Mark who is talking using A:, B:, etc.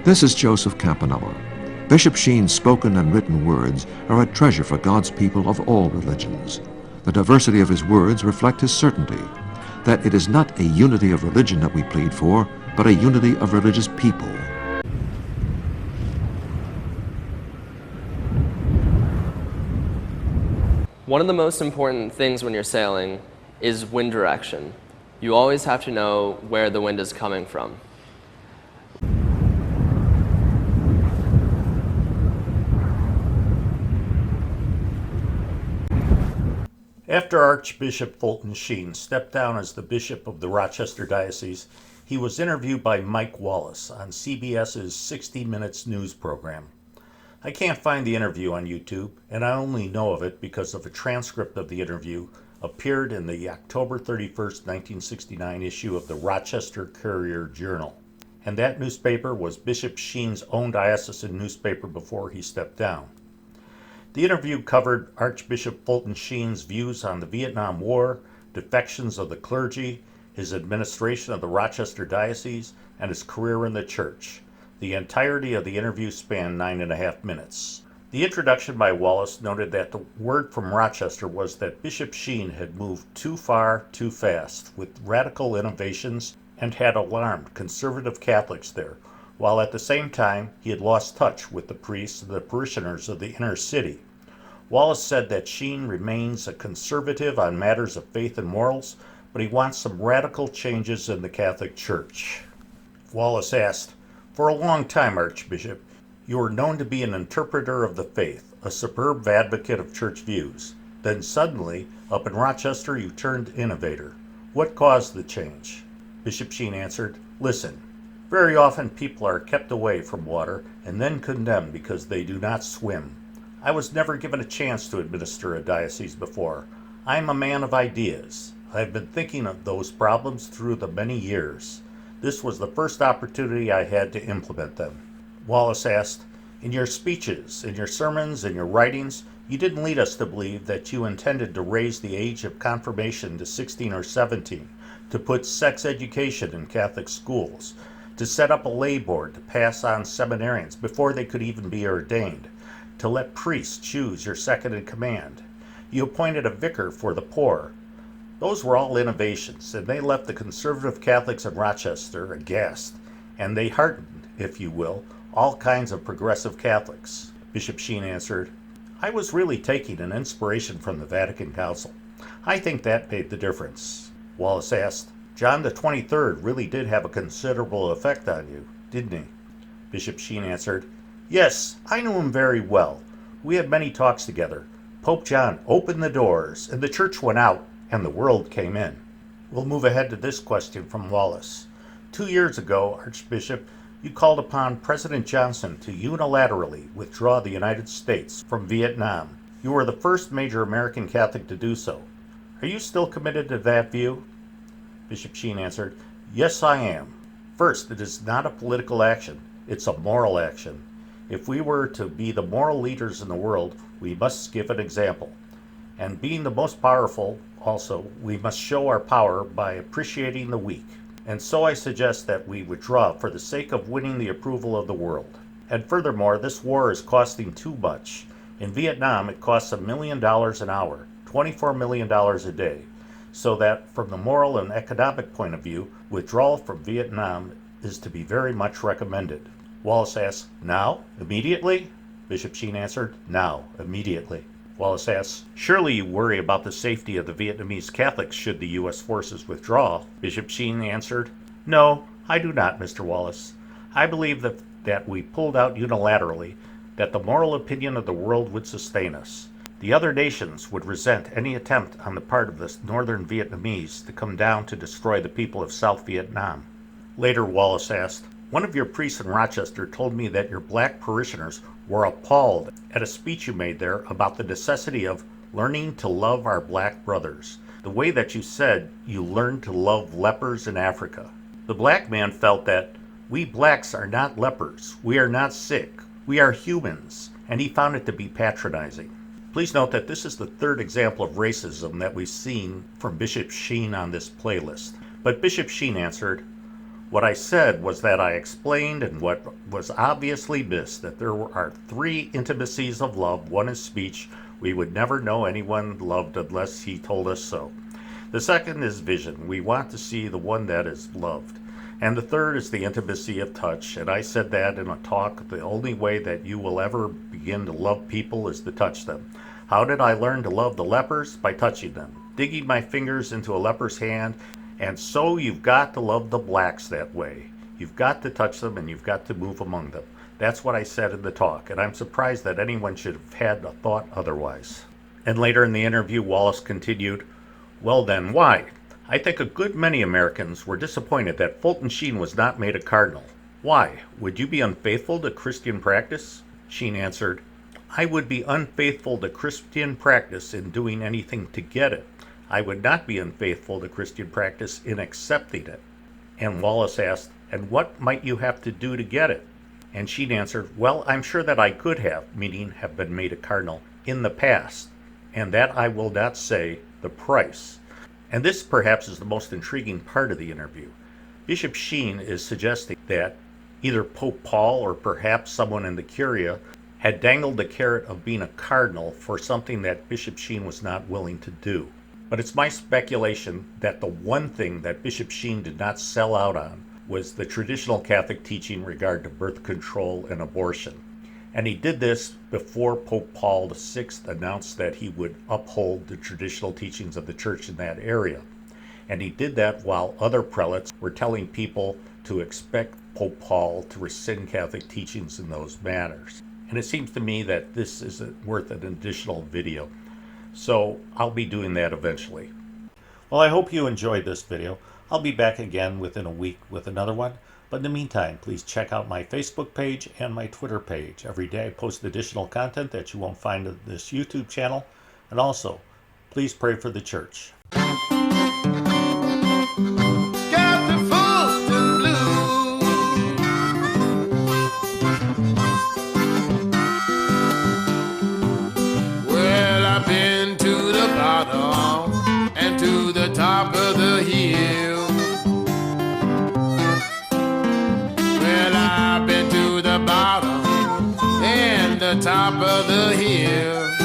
A: This is Joseph Campanella. Bishop Sheen's spoken and written words are a treasure for God's people of all religions. The diversity of his words reflect his certainty that it is not a unity of religion that we plead for, but a unity of religious people.
B: One of the most important things when you're sailing is wind direction. You always have to know where the wind is coming from.
C: After Archbishop Fulton Sheen stepped down as the Bishop of the Rochester Diocese, he was interviewed by Mike Wallace on CBS's 60 Minutes news program. I can't find the interview on YouTube, and I only know of it because of a transcript of the interview appeared in the October 31st, 1969 issue of the Rochester Courier-Journal. And that newspaper was Bishop Sheen's own diocesan newspaper before he stepped down. The interview covered Archbishop Fulton Sheen's views on the Vietnam War, defections of the clergy, his administration of the Rochester Diocese, and his career in the church. The entirety of the interview spanned 9.5 minutes. The introduction by Wallace noted that the word from Rochester was that Bishop Sheen had moved too far, too fast, with radical innovations, and had alarmed conservative Catholics there, while at the same time he had lost touch with the priests and the parishioners of the inner city. Wallace said that Sheen remains a conservative on matters of faith and morals, but he wants some radical changes in the Catholic Church. Wallace asked, "For a long time, Archbishop, you were known to be an interpreter of the faith, a superb advocate of church views. Then suddenly, up in Rochester, you turned innovator. What caused the change?" Bishop Sheen answered, "Listen, very often people are kept away from water and then condemned because they do not swim. I was never given a chance to administer a diocese before. I am a man of ideas. I have been thinking of those problems through the many years. This was the first opportunity I had to implement them." Wallace asked, "In your speeches, in your sermons, in your writings, you didn't lead us to believe that you intended to raise the age of confirmation to 16 or 17, to put sex education in Catholic schools, to set up a lay board to pass on seminarians before they could even be ordained, to let priests choose your second in command. You appointed a vicar for the poor. Those were all innovations, and they left the conservative Catholics in Rochester aghast, and they heartened, if you will, all kinds of progressive Catholics." Bishop Sheen answered, "I was really taking an inspiration from the Vatican Council. I think that made the difference." Wallace asked, "John the 23rd really did have a considerable effect on you, didn't he?" Bishop Sheen answered, "Yes, I knew him very well. We had many talks together. Pope John opened the doors, and the church went out, and the world came in." We'll move ahead to this question from Wallace. 2 years ago, Archbishop, you called upon President Johnson to unilaterally withdraw the United States from Vietnam. You were the first major American Catholic to do so. Are you still committed to that view? Bishop Sheen answered, "Yes, I am. First, it is not a political action. It's a moral action. If we were to be the moral leaders in the world, we must give an example. And being the most powerful, also, we must show our power by appreciating the weak. And so I suggest that we withdraw for the sake of winning the approval of the world. And furthermore, this war is costing too much. In Vietnam, it costs $1 million an hour, $24 million a day. So that, from the moral and economic point of view, withdrawal from Vietnam is to be very much recommended." Wallace asked, "Now? Immediately?" Bishop Sheen answered, "Now, immediately." Wallace asked, "Surely you worry about the safety of the Vietnamese Catholics should the U.S. forces withdraw?" Bishop Sheen answered, "No, I do not, Mr. Wallace. I believe that we pulled out unilaterally, that the moral opinion of the world would sustain us. The other nations would resent any attempt on the part of the northern Vietnamese to come down to destroy the people of South Vietnam." Later, Wallace asked, "One of your priests in Rochester told me that your black parishioners were appalled at a speech you made there about the necessity of learning to love our black brothers, the way that you said you learned to love lepers in Africa. The black man felt that we blacks are not lepers, we are not sick, we are humans, and he found it to be patronizing." Please note that this is the third example of racism that we've seen from Bishop Sheen on this playlist. But Bishop Sheen answered, What I said was that I explained, and what was obviously missed, that there are three intimacies of love. One is speech. We would never know anyone loved unless he told us so. The second is vision. We want to see the one that is loved. And the third is the intimacy of touch. And I said that in a talk, the only way that you will ever begin to love people is to touch them. How did I learn to love the lepers? By touching them, digging my fingers into a leper's hand. And so you've got to love the blacks that way. You've got to touch them and you've got to move among them. That's what I said in the talk, and I'm surprised that anyone should have had a thought otherwise. And later in the interview, Wallace continued, "Well then, why? I think a good many Americans were disappointed that Fulton Sheen was not made a cardinal. Why? Would you be unfaithful to Christian practice?" Sheen answered, "I would be unfaithful to Christian practice in doing anything to get it. I would not be unfaithful to Christian practice in accepting it." And Wallace asked, "And what might you have to do to get it?" And Sheen answered, "Well, I'm sure that I could have, meaning have been made a cardinal, in the past, and that I will not say the price." And this perhaps is the most intriguing part of the interview. Bishop Sheen is suggesting that either Pope Paul or perhaps someone in the Curia had dangled the carrot of being a cardinal for something that Bishop Sheen was not willing to do. But it's my speculation that the one thing that Bishop Sheen did not sell out on was the traditional Catholic teaching regard to birth control and abortion. And he did this before Pope Paul VI announced that he would uphold the traditional teachings of the church in that area. And he did that while other prelates were telling people to expect Pope Paul to rescind Catholic teachings in those matters. And it seems to me that this is worth an additional video. So I'll be doing that eventually. Well, I hope you enjoyed this video. I'll be back again within a week with another one. But in the meantime, please check out my Facebook page and my Twitter page. Every day I post additional content that you won't find on this YouTube channel. And also, please pray for the church.
D: Got the Fulton blues. Well, I've been to the bottom and to the top of the hill. Well, I've been to the bottom and the top of the hill.